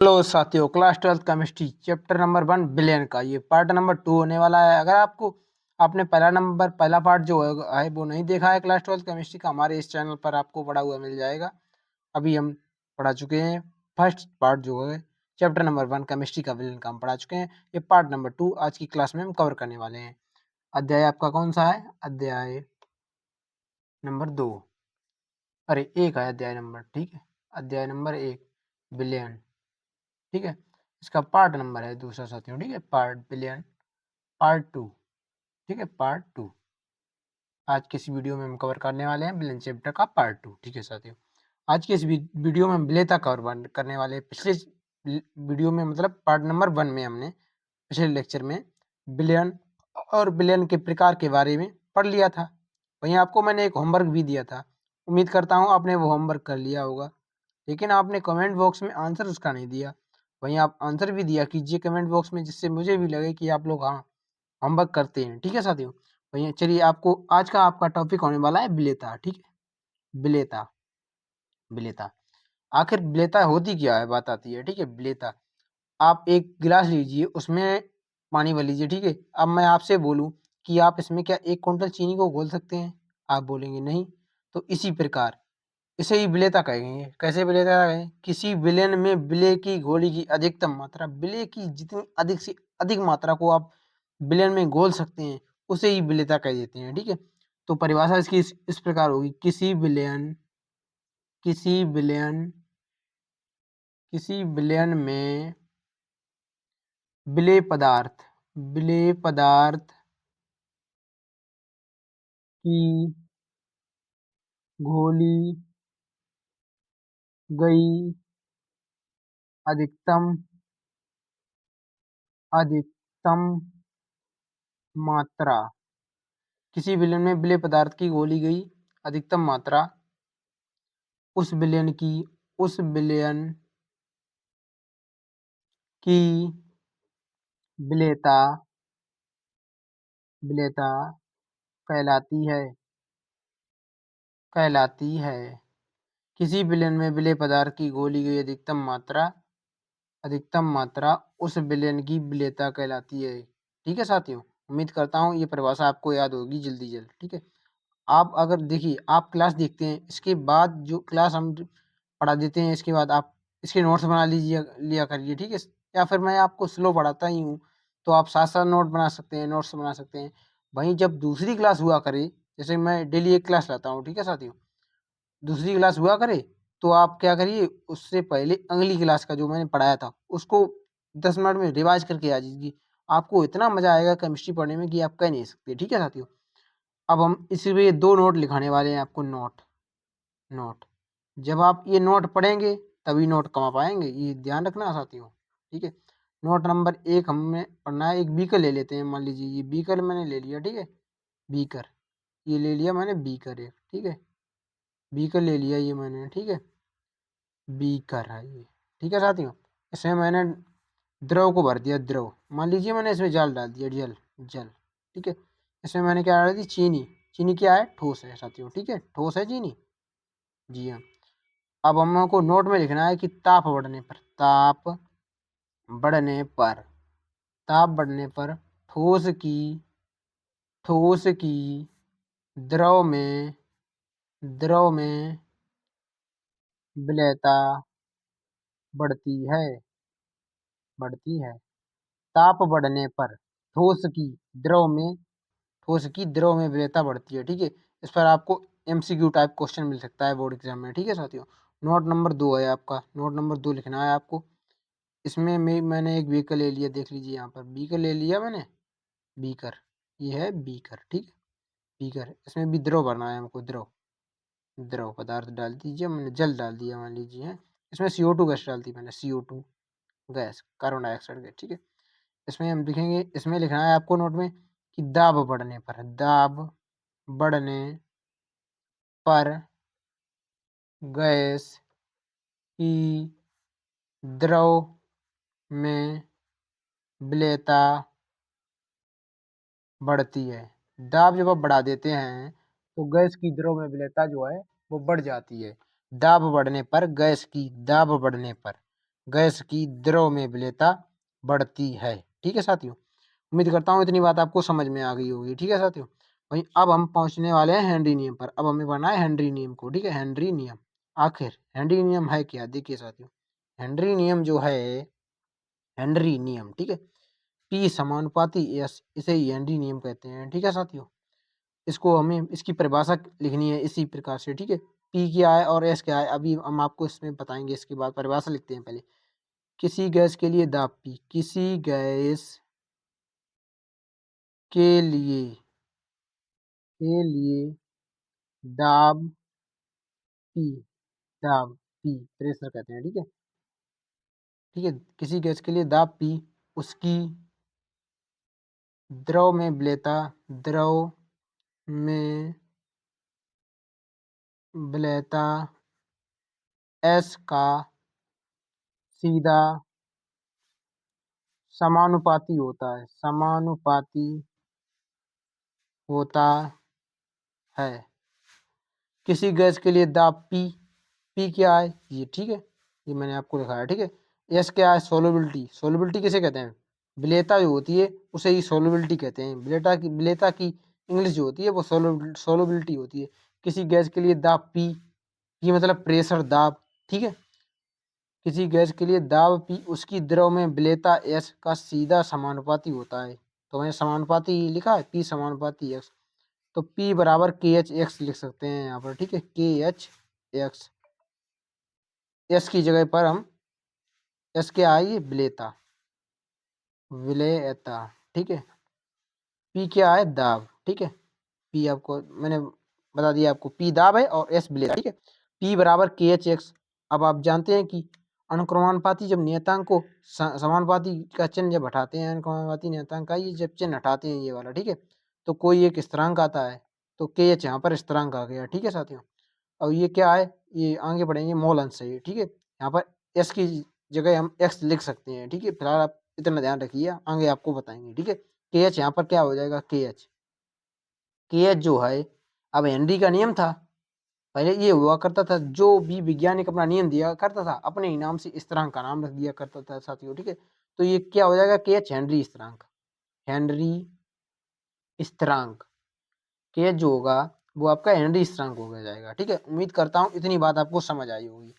Hello साथियों, class 12th chemistry chapter number 1 billion का ये पार्ट नंबर 2 होने वाला है। अगर आपने पहला पार्ट जो है वो नहीं देखा है क्लास 12th केमिस्ट्री का, हमारे इस चैनल पर आपको पढ़ा हुआ मिल जाएगा। अभी हम पढ़ा चुके हैं फर्स्ट पार्ट जो है चैप्टर नंबर 1 केमिस्ट्री का बिलियन का हम पढ़ा चुके हैं। ये पार्ट नंबर 2 आज की क्लास में हम कवर करने वाले हैं। अध्याय आपका कौन सा है? अध्याय नंबर 2, अरे 1 है अध्याय नंबर, ठीक है। अध्याय नंबर 1 बिलियन, ठीक है। इसका पार्ट नंबर है दूसरा साथियों, ठीक है। पार्ट बिलियन पार्ट 2, ठीक है। पार्ट 2 आज के इस वीडियो में हम कवर करने वाले हैं बिलियन चैप्टर का पार्ट 2, ठीक है साथियों। आज के इस वीडियो में हम बिलेता कवर करने वाले हैं। पिछले वीडियो में मतलब पार्ट नंबर 1 में हमने पिछले लेक्चर में बिलियन और बिलियन के प्रकार के बारे में पढ़ लिया था। वहीं आपको मैंने एक होमवर्क भी दिया था। उम्मीद करता हूँ आपने वो होमवर्क कर लिया होगा, लेकिन आपने कमेंट बॉक्स में आंसर उसका नहीं दिया। वहीं आप आंसर भी दिया कीजिए कमेंट बॉक्स में, जिससे मुझे भी लगे कि आप लोग हाँ होमवर्क करते हैं, ठीक है साथियों। वहीं चलिए, आपको आज का आपका टॉपिक होने वाला है बिलेता, ठीक है। बिलेता, बिलेता आखिर बिलेता होती क्या है, बात आती है, ठीक है। बिलेता, आप एक गिलास लीजिए, उसमें पानी भर लीजिए, ठीक है। अब मैं आपसे बोलूं कि आप इसमें क्या 1 क्विंटल चीनी को घोल सकते हैं? आप बोलेंगे नहीं। तो इसी प्रकार इसे ही विलेयता कहेंगे। कैसे विलेयता कहेंगे? किसी विलयन में विलेय की घोली की अधिकतम मात्रा, विलेय की जितनी अधिक से अधिक मात्रा को आप विलयन में घोल सकते हैं, उसे ही विलेयता कह देते हैं, ठीक है। तो परिभाषा इसकी इस प्रकार होगी। किसी विलयन किसी विलयन में विलेय पदार्थ की घोली गई अधिकतम अधिकतम मात्रा, किसी विलयन में विलेय पदार्थ की घोली गई अधिकतम मात्रा उस विलयन की विलेयता विलेयता कहलाती है। किसी विलयन में विलेय पदार्थ की घोली गई अधिकतम मात्रा उस विलयन की विलेयता कहलाती है, ठीक है साथियों। उम्मीद करता हूँ ये परिभाषा आपको याद होगी जल्दी जल्द, ठीक है। आप अगर देखिए, आप क्लास देखते हैं, इसके बाद जो क्लास हम पढ़ा देते हैं, इसके बाद आप इसके नोट्स बना लिया करिए, ठीक है। या फिर मैं आपको स्लो पढ़ाता ही हूँ, तो आप साथ साथ नोट्स बना सकते हैं। वहीं जब दूसरी क्लास हुआ करे, जैसे मैं डेली एक क्लास लाता हूँ, ठीक है साथियों, दूसरी क्लास हुआ करे, तो आप क्या करिए, उससे पहले अगली क्लास का जो मैंने पढ़ाया था उसको 10 मिनट में रिवाइज करके आ जाइए। आपको इतना मजा आएगा केमिस्ट्री पढ़ने में कि आप कह नहीं सकते, ठीक है साथियों। अब हम इसी 2 नोट लिखाने वाले हैं आपको। नोट नोट जब आप ये नोट पढ़ेंगे तभी नोट कमा पाएंगे, ये ध्यान रखना साथियों, ठीक है। नोट नंबर 1 हमें पढ़ना है। एक बीकर ले लेते हैं, मान लीजिए ये बीकर मैंने ले लिया, ठीक है। बीकर, ये ले लिया मैंने बीकर एक, ठीक है। बीकर ले लिया ये मैंने, ठीक है। बीकर है ये, ठीक है साथियों। इसमें मैंने द्रव को भर दिया, द्रव मान लीजिए मैंने इसमें जल डाल दिया, जल जल, ठीक है। इसमें मैंने क्या डाल दी? चीनी। चीनी क्या है? ठोस है साथियों, ठीक है, ठोस है चीनी, जी हाँ। अब हमको नोट में लिखना है कि बढ़ने पर ताप बढ़ने पर ठोस की ठोस की द्रव में द्रव में विलेयता बढ़ती है बढ़ती है। ताप बढ़ने पर ठोस की द्रव में ठोस की द्रव में विलेयता बढ़ती है, ठीक है। इस पर आपको एमसीक्यू टाइप क्वेश्चन मिल सकता है बोर्ड एग्जाम में, ठीक है साथियों। नोट नंबर 2 है आपका, नोट नंबर 2 लिखना है आपको। इसमें मैंने एक बीकर ले लिया, देख लीजिए यहाँ पर बीकर ले लिया मैंने, बीकर, ये है बीकर, ठीक है। बीकर, इसमें भी द्रव भरना है हमको, द्रव द्रव पदार्थ डाल दीजिए, मैंने जल डाल दिया मान लीजिए। इसमें CO2 गैस डाल दी मैंने, CO2 gas, carbon dioxide gas, ठीक है। इसमें हम लिखेंगे, इसमें लिखना है आपको नोट में कि दाब बढ़ने पर गैस की द्रव में विलेयता बढ़ती है। दाब जब आप बढ़ा देते हैं तो गैस की द्रव में विलेयता जो है वो बढ़ जाती है। दाब बढ़ने पर गैस की द्रव में विलेयता बढ़ती है। ठीक है साथियों, उम्मीद करता हूँ इतनी बात आपको समझ में आ गई होगी। ठीक है साथियों, वहीं अब हम पहुंचने वाले हैं हेनरी नियम पर। अब हमें पढ़ना है हेनरी नियम को। ठीक है, हेनरी नियम, आखिर हेनरी नियम है क्या? देखिए साथियों, हेनरी नियम जो है, हेनरी नियम, ठीक है, पी समानुपाती एस, इसे ही हेनरी नियम कहते हैं। ठीक है साथियों, इसको हमें इसकी परिभाषा लिखनी है इसी प्रकार से। ठीक है, पी क्या है और एस क्या है अभी हम आपको इसमें बताएंगे। इसके बाद परिभाषा लिखते हैं पहले। किसी गैस के लिए दाब पी, किसी गैस के लिए दाब पी, दाब पी प्रेशर कहते हैं। ठीक है, ठीक है, किसी गैस के लिए दाब पी, उसकी द्रव में विलेयता, द्रव में विलेयता एस का सीधा समानुपाती होता है, समानुपाती होता है। किसी गैस के लिए दाब पी, पी क्या है ये? ठीक है, ये मैंने आपको लिखाया। ठीक है, एस क्या है? सोलबिलिटी, सोलबिलिटी किसे कहते हैं? विलेयता जो होती है उसे ही सोलबिलिटी कहते हैं। विलेयता की इंग्लिश जो होती है वो सोलबिलिटी होती है। किसी गैस के लिए दाब पी, ये मतलब प्रेशर, दाब। ठीक है, किसी गैस के लिए दाब पी, उसकी द्रव में विलेयता एस का सीधा समानुपाती होता है। तो मैंने समानुपाती लिखा है, पी समानुपाती एक्स, तो P बराबर के एच एक्स लिख सकते हैं यहाँ पर। ठीक है, के एच एक्स, एस की जगह पर हम एस क्या आई, विलेयता, विलेयता। ठीक है, P क्या है? दाब। ठीक है, P आपको मैंने बता दिया आपको, P दाब है और S विलेयता। ठीक है, P बराबर के एच एक्स। अब आप जानते हैं कि अनुक्रमानुपाती जब नियतांक को समानुपाती का चिन्ह जब हटाते हैं, अनुक्रमानुपाती नियतांक का ये जब चिन्ह हटाते हैं ये वाला, ठीक है, तो कोई एक स्थिरांक आता है, तो के एच यहाँ पर स्थिरांक आ गया। ठीक है साथियों, और ये क्या है, ये आगे बढ़ेंगे मोल अंश है ये। ठीक है, यहाँ पर एस की जगह हम एक्स लिख सकते हैं। ठीक है, फिलहाल आप इतना ध्यान रखिए, आगे आपको बताएंगे। ठीक है, के एच यहाँ पर क्या हो जाएगा, के एच जो है, अब हेनरी का नियम था, पहले ये हुआ करता था, जो भी वैज्ञानिक अपना नियम दिया करता था अपने ही नाम से स्थिरांक का नाम रख दिया करता था साथियों। ठीक है, तो ये क्या हो जाएगा, के एच हेनरी स्थिरांक, हेनरी स्थिरांक, के जो होगा वो आपका हेनरी स्थिरांक हो गया जाएगा। ठीक है, उम्मीद करता हूँ इतनी बात आपको समझ आई होगी।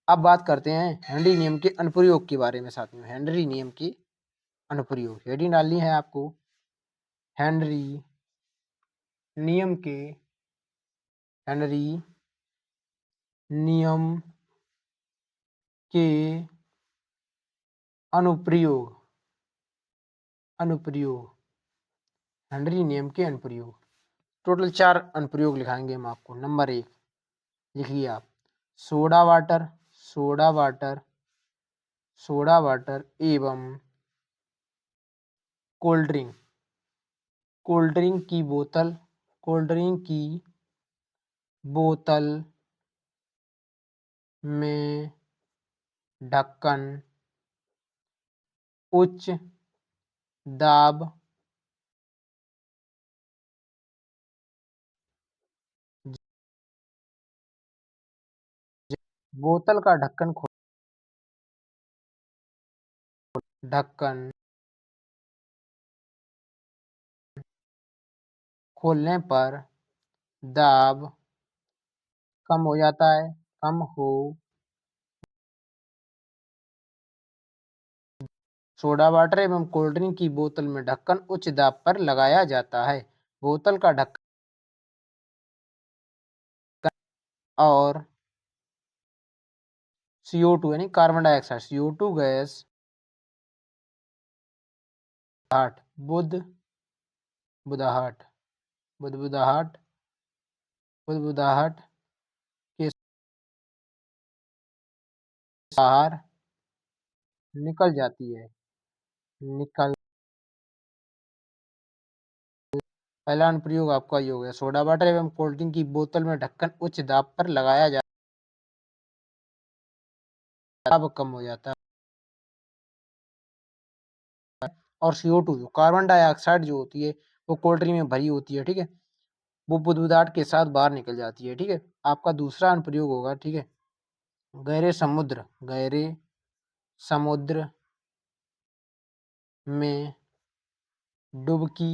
अब बात करते हैं हेनरी नियम के अनुप्रयोग के बारे में साथियों। हेनरी नियम के अनुप्रयोग, हेडिंग डालनी है आपको, हेनरी नियम के, हेनरी नियम के अनुप्रयोग, अनुप्रयोग, हेनरी नियम के अनुप्रयोग, टोटल 4 अनुप्रयोग लिखाएंगे हम आपको। नंबर 1 लिखिए आप, soda water, soda water, soda water एवं कोल्ड ड्रिंक, कोल्ड ड्रिंक की बोतल, कोल्ड ड्रिंक की बोतल में ढक्कन उच्च दाब बोतल का ढक्कन खोलने पर दाब कम हो जाता है, कम हो, सोडा वाटर एवं कोल्ड ड्रिंक की बोतल में ढक्कन उच्च दाब पर लगाया जाता है। बोतल का ढक्कन और CO2 यानी कार्बन डाइऑक्साइड, CO2 गैस बुदाहट, बुदाहट, बुदबुदाहट, बुदबुदाहट के बाहर निकल जाती है, निकल। पहला अनुप्रयोग आपका ये हो गया, सोडा वाटर एवं कोल्ड ड्रिंक की बोतल में ढक्कन उच्च दाब पर लगाया जाता है, दाब कम हो जाता है। और CO2 जो कार्बन डाइऑक्साइड जो होती है वो कोल्ड ड्रिंक में भरी होती है। ठीक है, वो बुदबुदाहट के साथ बाहर निकल जाती है। ठीक है, आपका दूसरा अनुप्रयोग होगा, ठीक है, गहरे समुद्र, गहरे समुद्र में डुबकी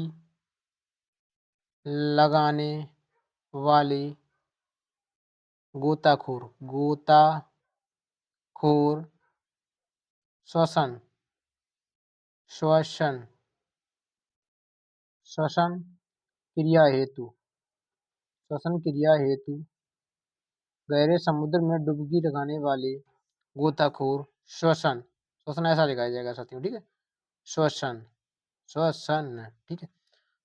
लगाने वाले गोताखोर श्वसन श्वसन क्रिया हेतु गहरे समुद्र में डुबकी लगाने वाले गोताखोर श्वसन श्वसन ऐसा लिखा जाएगा साथियों, ठीक है। श्वसन श्वसन ठीक है।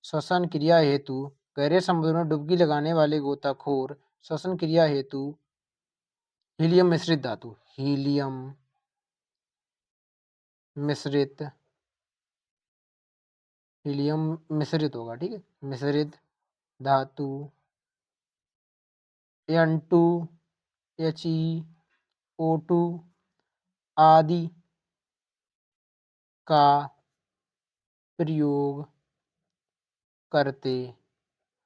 श्वसन क्रिया हेतु गहरे समुद्र में डुबकी लगाने वाले गोताखोर श्वसन क्रिया हेतु हीलियम मिश्रित धातु हीलियम मिश्रित होगा, ठीक है, मिश्रित धातु N2 HeO2 आदि का प्रयोग करते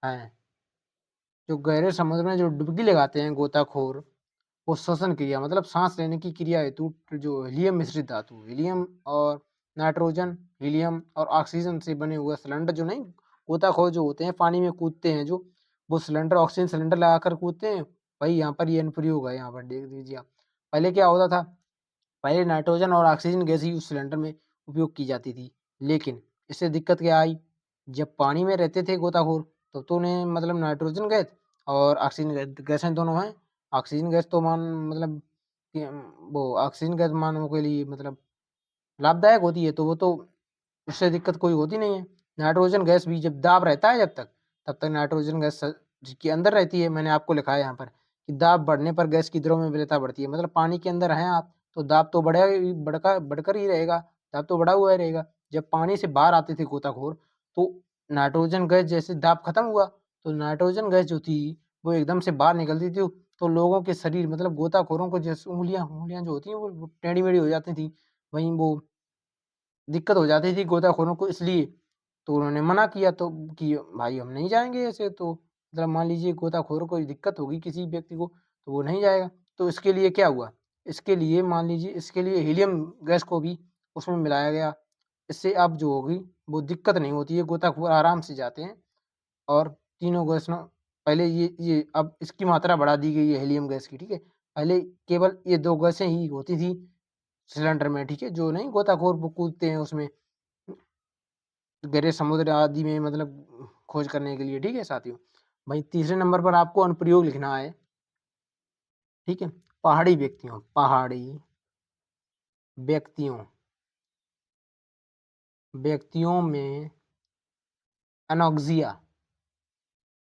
हैं। जो गहरे समुद्र में जो डुबकी लगाते हैं गोताखोर, वो श्वसन क्रिया मतलब सांस लेने की क्रिया हेतु जो हीलियम मिश्रित धातु हीलियम और नाइट्रोजन, हीलियम और ऑक्सीजन से बने हुए सिलेंडर जो नहीं गोताखोर जो होते हैं पानी में कूदते हैं, जो वो सिलेंडर ऑक्सीजन सिलेंडर लगाकर कूदते हैं, भाई यहाँ पर ये अनुप्रयोग है। यहाँ पर देख दीजिए आप, पहले क्या होता था, पहले नाइट्रोजन और ऑक्सीजन गैस ही उस सिलेंडर में उपयोग की जाती थी, लेकिन इससे दिक्कत क्या आई, जब पानी में रहते थे गोताखोर तो उन्हें मतलब नाइट्रोजन गैस और ऑक्सीजन गैसें दोनों हैं। ऑक्सीजन गैस तो मतलब वो ऑक्सीजन गैस मानव के लिए मतलब लाभदायक होती है, तो वो तो उससे दिक्कत कोई होती नहीं है। नाइट्रोजन गैस भी जब दाब रहता है जब तक, तब तक नाइट्रोजन गैस के अंदर रहती है। मैंने आपको लिखा है यहाँ पर कि दाब बढ़ने पर गैस की द्रव्यता बढ़ती है, मतलब पानी के अंदर हैं आप तो दाब तो बढ़कर ही रहेगा, दाब तो बढ़ा हुआ ही रहेगा। जब पानी से बाहर आते थे गोताखोर तो नाइट्रोजन गैस जैसे दाब खत्म हुआ तो नाइट्रोजन गैस जो थी वो एकदम से बाहर निकलती थी, तो लोगों के शरीर मतलब गोताखोरों को जैसे उंगलियां जो होती हैं वो टेढ़ी मेढ़ी हो जाती थी, वहीं वो दिक्कत हो जाती थी गोताखोरों को, इसलिए तो उन्होंने मना किया तो कि भाई हम नहीं जाएंगे ऐसे, तो मतलब मान लीजिए गोताखोर को दिक्कत होगी किसी व्यक्ति को तो वो नहीं जाएगा। तो इसके लिए क्या हुआ, इसके लिए मान लीजिए इसके लिए हीलियम गैस को भी उसमें मिलाया गया, इससे अब जो होगी वो दिक्कत नहीं होती है, गोताखोर आराम से जाते हैं। और तीनों गैस ना पहले ये अब इसकी मात्रा बढ़ा दी गई है हीलियम गैस की, ठीक है। पहले केवल ये 2 गैसें ही होती थी सिलेंडर में, ठीक है, जो नहीं गोताखोर वो कूदते हैं उसमें गहरे समुद्र आदि में मतलब खोज करने के लिए, ठीक है साथियों। भाई तीसरे नंबर पर आपको अनुप्रयोग लिखना है, ठीक है। पहाड़ी व्यक्तियों व्यक्तियों में एनोक्सिया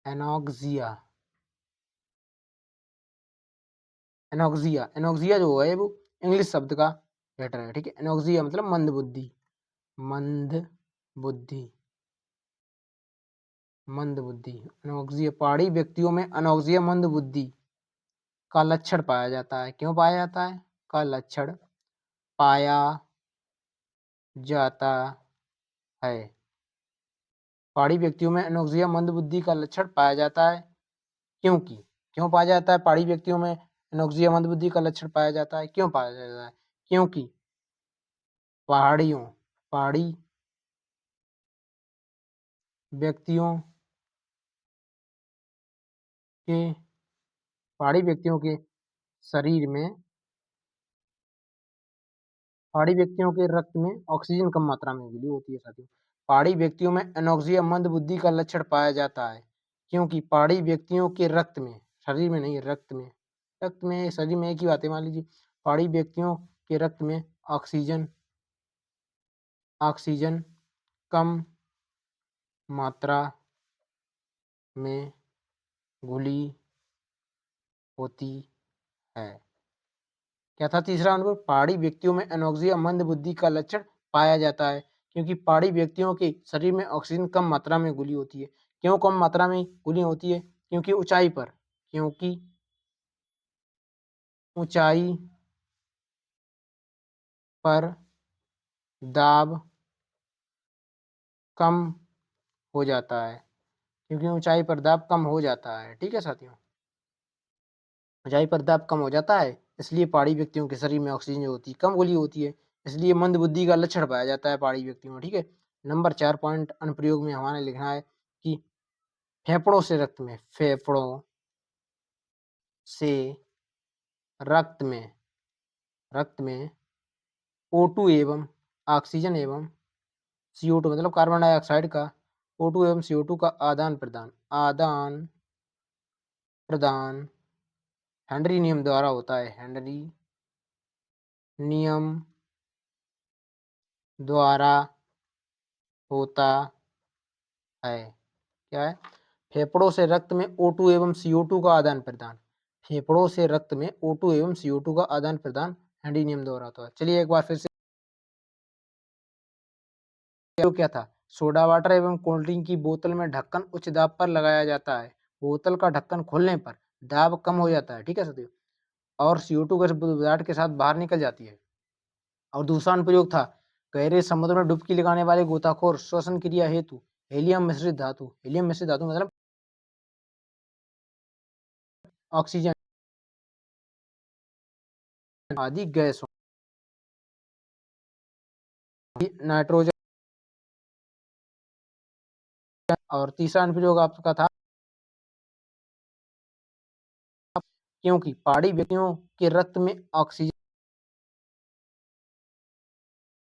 एनोक्सिया एनोक्सिया जो है वो इंग्लिश शब्द का लेटर है, ठीक है। एनोक्सिया मतलब मंद बुद्धि एनोक्सिया पहाड़ी व्यक्तियों में एनोक्सिया मंद बुद्धि का लक्षण पाया जाता है। क्यों पाया जाता है, का लक्षण पाया जाता है। पहाड़ी व्यक्तियों में एनोक्सिया मंदबुद्धि का लक्षण पाया जाता है, क्योंकि क्यों पाया जाता है पहाड़ी व्यक्तियों में एनोक्सिया मंदबुद्धि का लक्षण पाया जाता है, क्यों पाया जाता है, क्योंकि पहाड़ी व्यक्तियों के पहाड़ी व्यक्तियों के शरीर में पहाड़ी व्यक्तियों के रक्त में ऑक्सीजन कम मात्रा में मिली होती है साथियों। पहाड़ी व्यक्तियों में एनोक्सिया मंदबुद्धि का लक्षण पाया जाता है, क्योंकि पहाड़ी व्यक्तियों के रक्त में, शरीर में नहीं रक्त में शरीर में एक ही बात है, मान लीजिए पहाड़ी व्यक्तियों के रक्त में ऑक्सीजन ऑक्सीजन कम मात्रा में घुली होती है। क्या था तीसरा अनुभव, पहाड़ी व्यक्तियों में एनोक्सिया मंदबुद्धि का लक्षण पाया जाता है, क्योंकि पहाड़ी व्यक्तियों के शरीर में ऑक्सीजन कम मात्रा में घुली होती है। क्यों कम मात्रा में घुली होती है, क्योंकि ऊंचाई पर दाब कम हो जाता है, क्योंकि ऊंचाई पर दाब कम हो जाता है, ठीक है साथियों। ऊंचाई पर दाब कम हो जाता है इसलिए पहाड़ी व्यक्तियों के शरीर में ऑक्सीजन जो होती है कम घुली होती है, इसलिए मंद बुद्धि का लक्षण पाया जाता है पहाड़ी व्यक्तियों में। ठीक है, नंबर 4 पॉइंट अनुप्रयोग में हमारे लिखना है कि फेफड़ों से रक्त में, फेफड़ों से रक्त में O2 एवं ऑक्सीजन एवं CO2 मतलब कार्बन डाइऑक्साइड का O2 एवं CO2 का आदान प्रदान हेनरी नियम द्वारा होता है। हेनरी नियम द्वारा होता है। क्या है? फेफड़ों से रक्त में O2 एवं CO2 का आदान प्रदान, फेफड़ों से रक्त में O2 एवं CO2 का आदान प्रदान हेनरी नियम द्वारा होता है। चलिए एक बार फिर से, क्या था? सोडा वाटर एवं कोल्ड ड्रिंक की बोतल में ढक्कन उच्च दाब पर लगाया जाता है। बोतल का ढक्कन खोलने पर दाब कम हो जाता है। ठीक है साथियों, और CO2 गैस बुदबुदाहट के साथ बाहर निकल जाती है। और दूसरा अनुप्रयोग था, गहरे समुद्र में डुबकी लगाने वाले गोताखोर श्वसन क्रिया हेतु हीलियम मिश्रित धातु मतलब ऑक्सीजन आदि गैसों, नाइट्रोजन। और तीसरा अनुप्रयोग आपका था, क्योंकि पहाड़ी व्यक्तियों के रक्त में ऑक्सीजन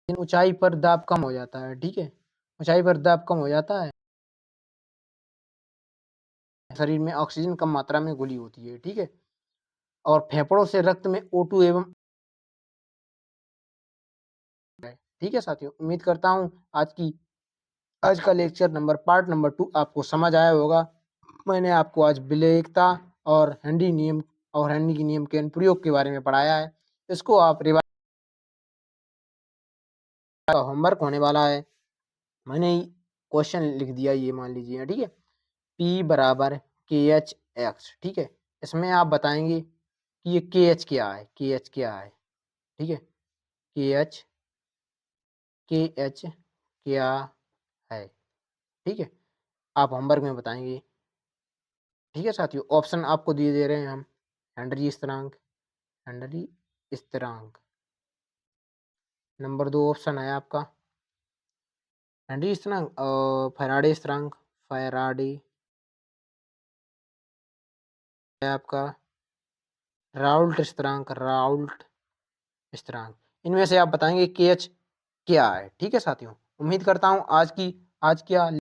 ऊंचाई पर दाब कम हो जाता है। ठीक है, ऊंचाई पर दाब कम हो जाता है, शरीर में ऑक्सीजन कम मात्रा में घुली होती है। ठीक है, और फेफड़ों से रक्त में O2 एवं, ठीक है साथियों, उम्मीद करता हूँ आज का लेक्चर पार्ट नंबर 2 आपको समझ आया होगा। मैंने आपको आज विलेयकता और हेनरी के नियम के अनुप्रयोग के बारे में पढ़ाया है। इसको आप रिवाइज, होमवर्क होने वाला है, मैंने क्वेश्चन लिख दिया, ये मान लीजिए। ठीक है, P बराबर KH(x). ठीक है, इसमें आप बताएंगे कि ये KH क्या है, KH क्या है। ठीक है, KH क्या है। ठीक है, आप होमवर्क में बताएंगे। ठीक है साथियों, ऑप्शन आपको दिए दे रहे हैं हम। हेनरी स्थिरांक नंबर 2 ऑप्शन है आपका हेनरी स्थिरांक और फैराडे है आपका राउल्ट स्थिरांक। इनमें से आप बताएंगे KH क्या है। ठीक है साथियों, उम्मीद करता हूँ आज की